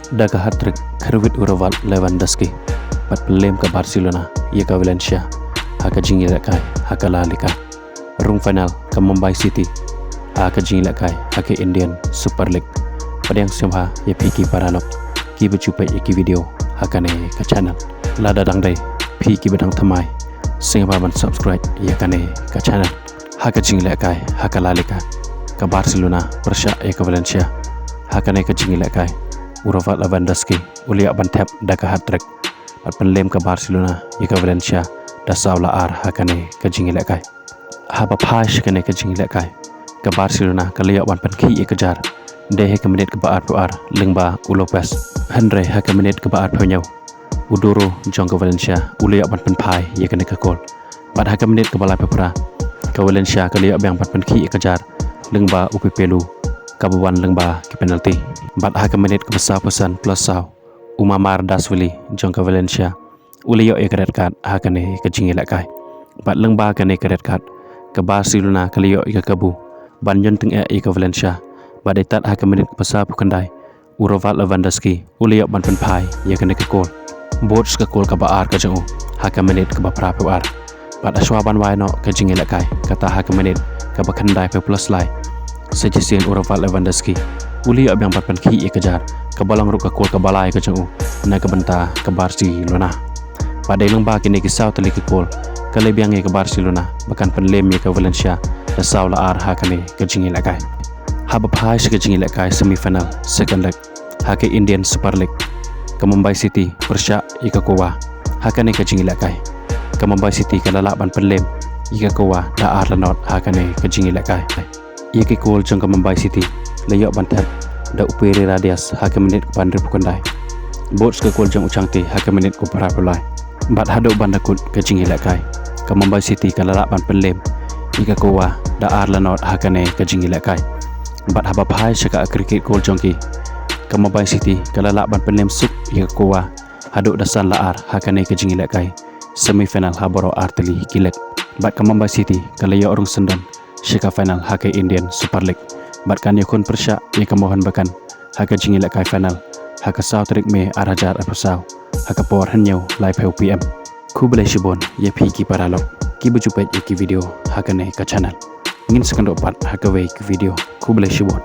Daga hat-trick Kerwit Uraval Lewandowski pat pelem ke Barcelona ia ke Valencia haka jingi lakai haka La Liga rung final ke Mumbai City haka jingi lakai haka Indian Super League pada yang semua ia piki paralog ki berjumpa iki video haka ne ke channel lada dang dai piki bedang tamai sehingga ban subscribe ia kane ke channel haka jingi lakai haka La Liga ke Barcelona Persha ia ke Valencia haka ne ke jingi lakai Uraval Lewandowski ulia bantap daga hat-trick pat penlem ke Barcelona ia ke Valencia da saula ar hakane ke jingi lakai haba pash kane ke jingi lakai ke Barcelona ke liak ban penki ia kejar deh ke menit ke baat puar lengba Lopez Henry haka menit ke baat punyau Uduro jong ke Valencia ulia ban penpai ia kane ke gol bat haka menit ke balai pepra ke Valencia ke liak bang ban penki ia kejar lengba Upipelu kabuan lengba ke penalti bat haka menit ke besar pesan plus saw Umamar Daswili jong ke Valencia ulio e red card hakane ke jingi lakai bat lengba kane ke red card ke Barcelona ke lio ke kabu ban yonteng e ke Valencia bat etat haka menit ke besar pukandai Uraval Lewandowski ulio ban penpai ia kane ke gol bots ke gol ke baar ke jengu haka menit ke bapra puar bat aswaban waino ke jingi lakai kata haka menit ke bakandai pe plus lai sejisian Uraval Lewandowski uli ab yang patpan ki ia kejar ke balang ruk ke kol ke balai ke jengu na ke benta ke Barcelona pada lengba kini ke saw teli ke kol ke lebiang ke Barcelona bahkan penlem ke Valencia da saw la ar hakane ke jingi lakai haba phai ke jingi lakai semifinal second leg hake Indian Super League ke Mumbai City Persha ika kowa hakane ke jingi lakai ke Mumbai City ke lalak ban penlem ika kowa da ar lanot hakane ke jingi lakai ia ke gol jong ke Mumbai City layok bantap da upere radias haka menit ke pandri pukandai bots ke gol jong ucangti haka menit ke parapulai bat hadok bandakut ke jingi lakai ke Mumbai City ke lalak ban penlem ika kowa da ar lanot haka ne ke jingi lakai bat haba phai syaka kriket gol jong ki ke Mumbai City ke lalak ban penlem suk ika kowa hadok dasan la ar haka ne ke jingi lakai semifinal haboro arteli kilek bat ke Mumbai City ke layok orang sendan syaka final haka Indian Super League bat kan yakun Persha ia kemohon bahkan haka jingi lakai final haka saw trik me arajar apasau haka por hanyau live PM ku belai shibon ia piki paralog ki berjumpa iki video haka ne ke channel ingin sekandok pat haka we ke video ku belai shibon